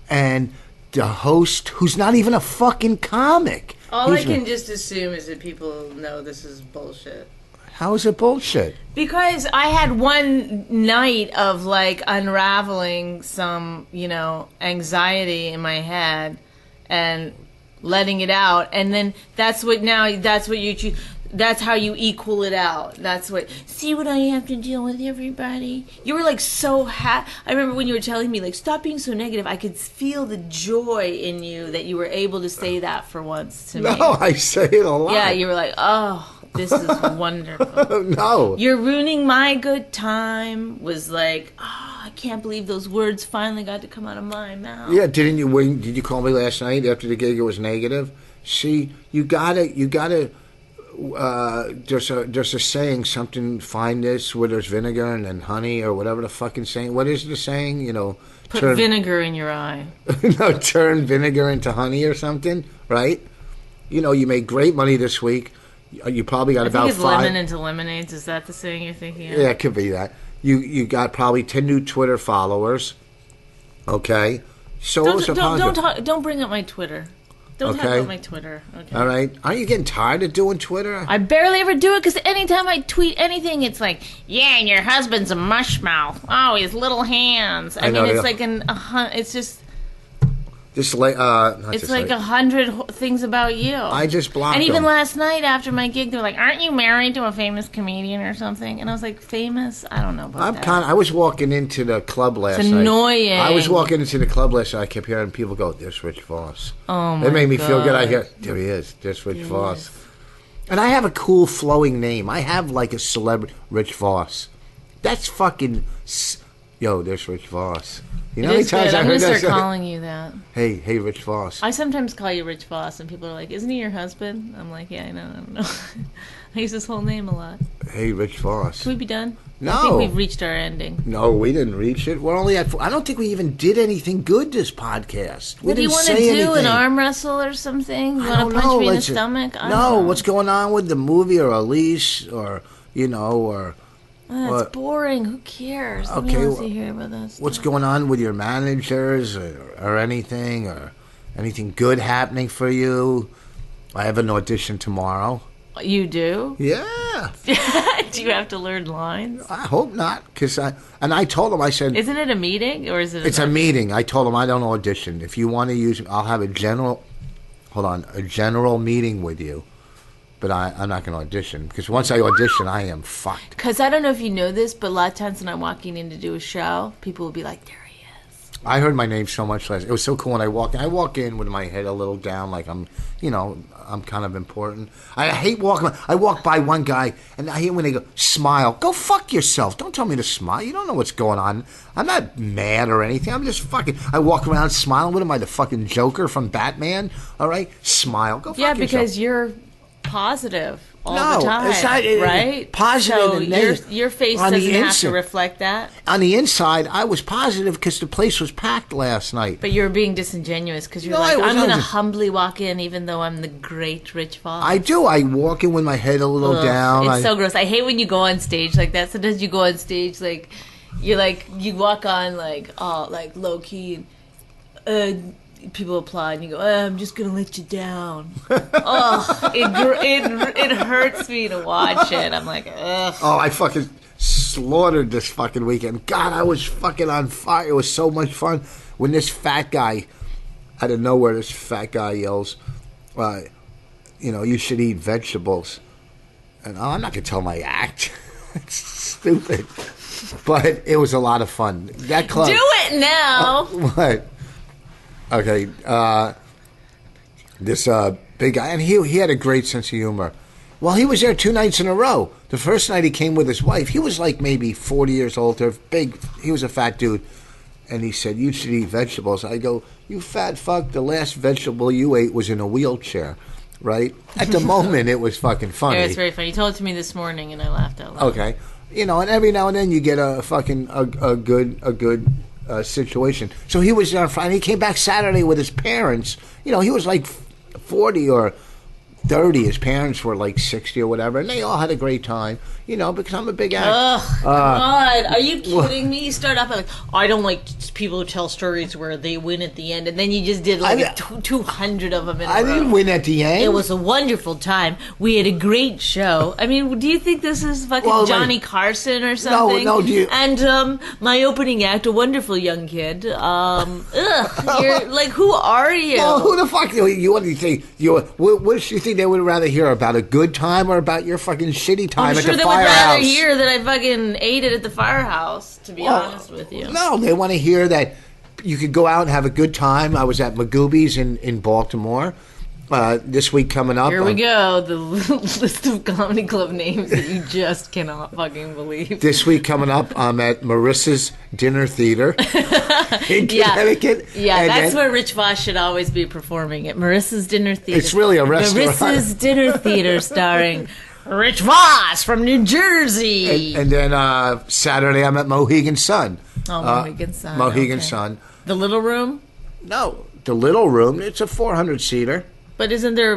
And the host, who's not even a fucking comic. All I can just assume is that people know this is bullshit. How is it bullshit? Because I had one night of unraveling some, anxiety in my head and letting it out. And then that's what you choose. That's how you equal it out. That's what, see what I have to deal with, everybody. You were so happy. I remember when you were telling me, stop being so negative. I could feel the joy in you that you were able to say that for once to me. No, I say it a lot. Yeah, you were like, oh, this is wonderful. No. You're ruining my good time. Was like, oh, I can't believe those words finally got to come out of my mouth. Yeah, did you call me last night after the gig? It was negative. See, you gotta. There's a saying, find this where there's vinegar and then honey or whatever the fucking saying. What is the saying? Put vinegar in your eye. No, turn vinegar into honey or something, right? You made great money this week. You probably got about 5. Lemon into lemonades. Is that the saying you're thinking of? Yeah, it could be that. You got probably 10 new Twitter followers. Okay, so it was a positive. Don't bring up my Twitter. Don't talk about my Twitter. Okay. All right. Aren't you getting tired of doing Twitter? I barely ever do it because anytime I tweet anything, it's like, yeah, and your husband's a mushmouth. Oh, his little hands. I mean, it's like it's just... It's like 100 things about you. I just blocked And even them. last night after my gig, they were like, aren't you married to a famous comedian or something? And I was like, famous? I don't know about that. I was walking into the club last night. It's annoying. I was walking into the club last night. I kept hearing people go, there's Rich Voss. Oh, my God. It made me feel good. I hear, there he is. There's Rich Voss. And I have a cool flowing name. I have a celebrity, Rich Voss. That's fucking... Yo, there's Rich Voss. You know how many times I heard that? I'm going to start calling you that. Hey, Rich Voss. I sometimes call you Rich Voss, and people are like, isn't he your husband? I'm like, yeah, I don't know. I use his whole name a lot. Hey, Rich Voss. Can we be done? No. I think we've reached our ending. No, we didn't reach it. We're only at... I don't think we even did anything good this podcast. What do you want to do? An arm wrestle or something? You want to punch me in the stomach? No, what's going on with the movie or Elise or, or... It's boring. Who cares? Okay, Nobody wants to hear about that stuff. What's going on with your managers or anything? Or anything good happening for you? I have an audition tomorrow. You do? Yeah. Do you have to learn lines? I hope not, because I told him, I said, Isn't it a meeting or is it? it's a meeting. I told him I don't audition. If you want to use, I'll have a general meeting with you, but I'm not going to audition, because once I audition, I am fucked. Because I don't know if you know this, but a lot of times when I'm walking in to do a show, people will be like, there he is. I heard my name so much last. It was so cool when I walk in. I walk in with my head a little down, like I'm kind of important. I hate walking. I walk by one guy, and I hate when they go, smile. Go fuck yourself. Don't tell me to smile. You don't know what's going on. I'm not mad or anything. I'm just fucking. I walk around smiling. What am I, the fucking Joker from Batman? All right? Smile. Go fuck yourself. Yeah, because you're positive all No, the time, it's not, right? positive So and negative. your face On the doesn't have to inside. reflect that. On the inside, I was positive because the place was packed last night. But you're being disingenuous because you're No, like, I I'm wasn't. going to humbly walk in even though I'm the great Rich Voss. I do. I walk in with my head a little down. It's so gross. I hate when you go on stage like that. Sometimes you go on stage like you walk on like low key. People applaud and you go, I'm just gonna let you down. It hurts me to watch it. I'm like, ugh. Oh, I fucking slaughtered this fucking weekend. God, I was fucking on fire. It was so much fun. When this fat guy, out of nowhere, this fat guy yells, you should eat vegetables. And I'm not gonna tell my act. It's stupid. But it was a lot of fun. That club. Do it now. What? Okay, this big guy, and he had a great sense of humor. Well, he was there 2 nights in a row. The first night he came with his wife. He was like maybe 40 years old. He was a fat dude. And he said, you should eat vegetables. I go, you fat fuck, the last vegetable you ate was in a wheelchair, right? At the moment, it was fucking funny. Yeah, it's very funny. You told it to me this morning, and I laughed out loud. Okay. And every now and then you get a fucking, a good situation. So he was there on Friday. He came back Saturday with his parents. He was like 40 or 30. His parents were like 60 or whatever, and they all had a great time. Because I'm a big actor. Ugh, God, are you kidding me? You start off like, I don't like people who tell stories where they win at the end, and then you just did like 200 of them in a row. I didn't win at the end. It was a wonderful time. We had a great show. I mean, do you think this is fucking Johnny Carson or something? No, do you? And my opening act, a wonderful young kid. You're like, who are you? Well, who the fuck what do you think? What do you think they would rather hear, about a good time or about your fucking shitty time I'm at sure the they would firehouse? rather hear that I fucking ate it at the firehouse, to be honest with you. No, they want to hear that you could go out and have a good time. I was at Magooby's in Baltimore this week coming up. Here we go, the list of comedy club names that you just cannot fucking believe. This week coming up, I'm at Marissa's Dinner Theater in Connecticut. Yeah, and that's then, where Rich Voss should always be performing, at Marissa's Dinner Theater. It's really a restaurant. Marissa's Dinner Theater starring Rich Voss from New Jersey. And then Saturday, I'm at Mohegan Sun. Oh, Mohegan Sun. Mohegan okay. Sun. The Little Room? No, the Little Room. It's a 400-seater. But isn't there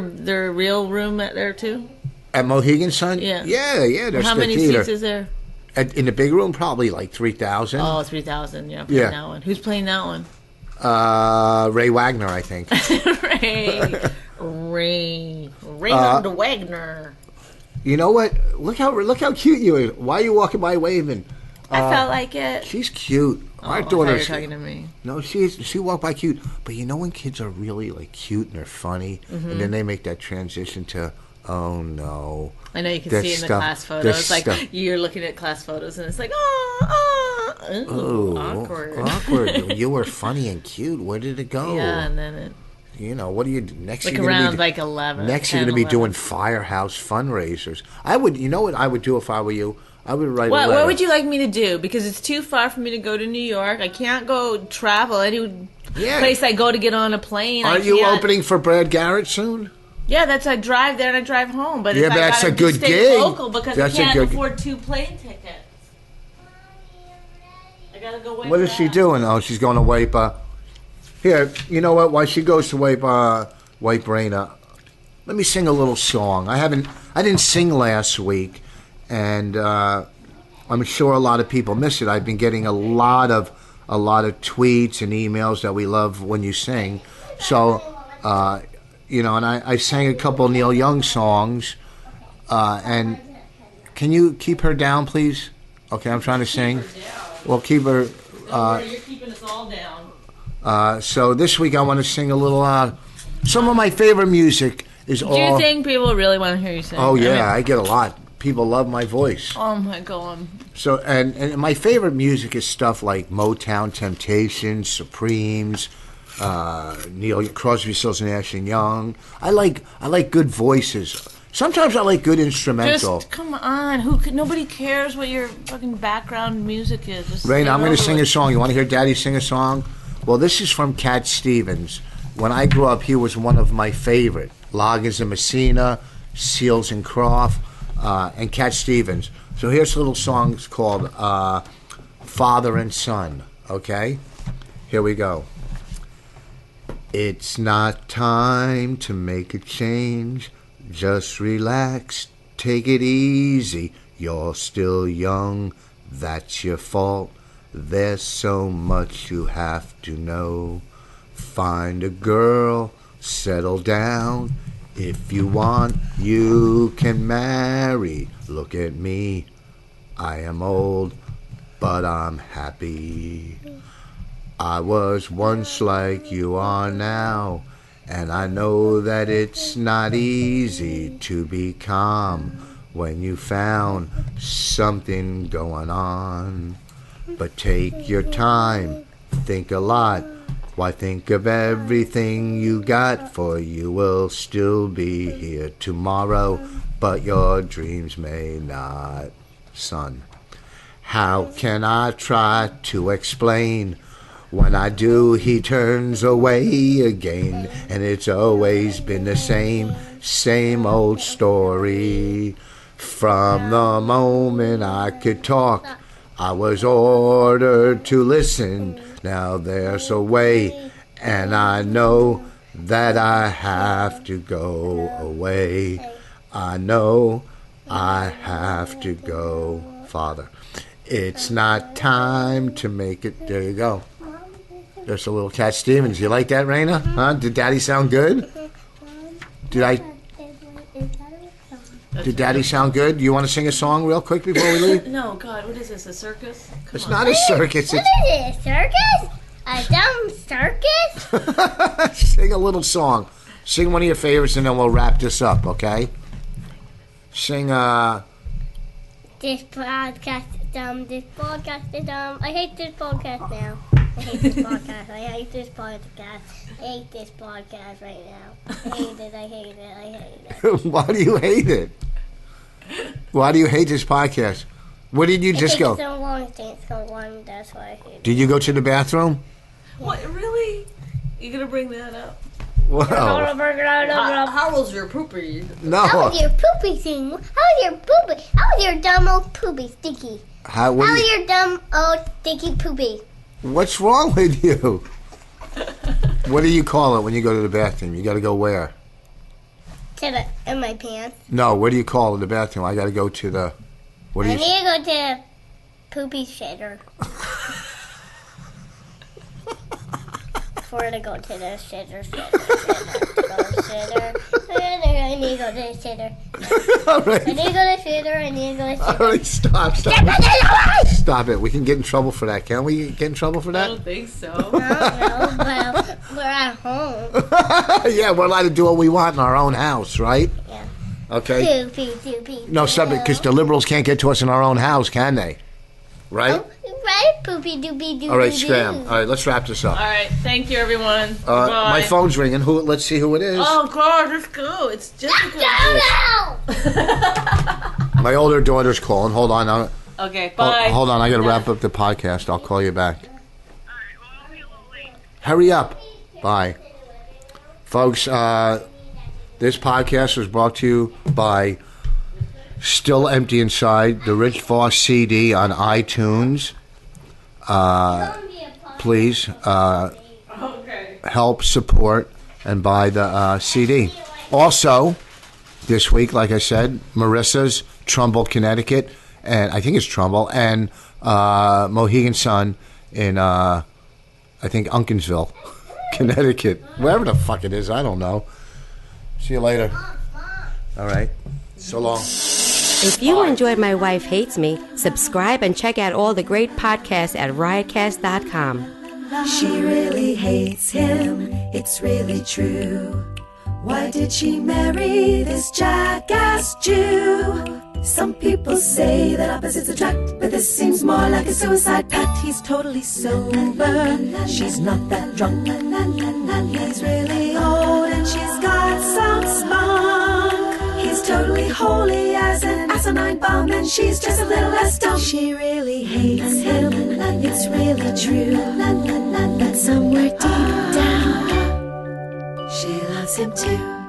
a real room there too? At Mohegan Sun? Yeah. Yeah. There's How the many theater. seats is there? In the big room, probably like 3,000. Oh, 3,000. Yeah, playing that one. Who's playing that one? Ray Wagner, I think. Raymond Wagner. You know what? Look how cute you are. Why are you walking by waving? I felt like it. She's cute. Our I thought daughter's you were talking to me. No, she walked by cute. But you know when kids are really like cute and they're funny, and then they make that transition to, oh no. I know you can This see in the stuff- class photos. this Like stuff. you're looking at class photos and it's like, Ooh, awkward. awkward. You were funny and cute. Where did it go? Yeah, and then it What do you do next? like you're gonna around be, like 11. Next, 10, you're going to be 11. doing firehouse fundraisers. I would. You know what I would do if I were you? I would write a letter. What would you like me to do? Because it's too far for me to go to New York. I can't go travel any place I go to get on a plane. Aren't you opening for Brad Garrett soon? Yeah, that's I drive there and I drive home. But Yeah, if but I that's gotta a good stay gig. local because That's a I can't good- afford 2 plane tickets. I gotta go wipe What is she that. doing? Oh, she's going to wipe. Here, you know what? While she goes to wipe Raina, let me sing a little song. I didn't sing last week, and I'm sure a lot of people miss it. I've been getting a lot of tweets and emails that we love when you sing. So, and I sang a couple Neil Young songs And can you keep her down, please? Okay, I'm trying to sing. Well, keep her. You're keeping us all down. So this week I want to sing a little. Some of my favorite music is all. Do you think people really want to hear you sing? Oh yeah, I get a lot. People love my voice. Oh my God. So and my favorite music is stuff like Motown, Temptations, Supremes, Neil Crosby, Stills and Nash and Young. I like good voices. Sometimes I like good instrumental. Just come on. Nobody cares what your fucking background music is. Just Raina, I'm going to sing it. a song. You want to hear Daddy sing a song? Well, this is from Cat Stevens. When I grew up, he was one of my favorite. Loggins and Messina, Seals and Croft, and Cat Stevens. So here's a little song called Father and Son. Okay? Here we go. It's not time to make a change. Just relax, take it easy. You're still young, that's your fault. There's so much you have to know. Find a girl, settle down. If you want, you can marry. Look at me, I am old, but I'm happy. I was once like you are now, and I know that it's not easy to be calm when you found something going on. But take your time, think a lot. Why, think of everything you got, for you will still be here tomorrow, but your dreams may not. Son, how can I try to explain? When I do, he turns away again, and it's always been the same old story. From the moment I could talk, I was ordered to listen. Now there's a way, and I know that I have to go away. I know I have to go, Father. It's not time to make it. There you go. There's a little Cat Stevens. You like that, Raina? Huh? Did Daddy sound good? Did Daddy sound good? Do you want to sing a song real quick before we leave? No, God, what is this, a circus? It's not a circus. What is it, a circus? A dumb circus? Sing a little song. Sing one of your favorites and then we'll wrap this up, okay? Sing, This podcast is dumb. This podcast is dumb. I hate this podcast now. I hate this podcast. I hate this podcast. I hate this podcast right now. I hate it. I hate it. I hate it. Why do you hate it? Why do you hate this podcast? Where did you just go? It's so long. It's so long. That's why I hate it. Did you go to the bathroom? What, really? You gonna bring that up? Wow. How was your poopy? No. How was your poopy thing? How was your poopy? How was your dumb old poopy sticky? How was your dumb old sticky poopy? What's wrong with you? What do you call it when you go to the bathroom? You got to go where? In my pants. No, where do you call it, the bathroom? I got to go to the... What do I you... need to go to poopy shitter. Before to go to the shitter. I need to go to the shitter. All right. I need to go to the shitter. I need to go to the shitter. All right, stop. Stop it. We can get in trouble for that. Can't we get in trouble for I that? don't think so. No, but we're at home. Yeah, we're allowed to do what we want in our own house, right? Yeah. Okay. Poopy. No, stop it, because the liberals can't get to us in our own house, can they? Right? Oh, right, poopy doopy doo. All right, scram. All right, let's wrap this up. All right, thank you, everyone. My phone's ringing. Let's see who it is. Oh, God, let's go. It's Jessica. My older daughter's calling. Hold on. Okay, bye. Hold on. I got to wrap up the podcast. I'll call you back. Hurry up. Bye. Folks, this podcast was brought to you by Still Empty Inside, the Rich Voss CD on iTunes. Please help, support, and buy the CD. Also, this week, like I said, Marissa's Trumbull, Connecticut, and I think it's Trumbull, and Mohegan Sun in, I think, Unkinsville, Connecticut. Wherever the fuck it is, I don't know. See you later. All right. So long. If you enjoyed My Wife Hates Me, subscribe and check out all the great podcasts at riotcast.com. She really hates him, it's really true. Why did she marry this jackass Jew? Some people say that opposites attract, but this seems more like a suicide pact. He's totally sober, she's not that drunk. He's really old and she's got some spunk. He's totally holy as an asinine bomb, and she's just a little less dumb. She really hates him, it's really true. But somewhere deep down, she loves him too.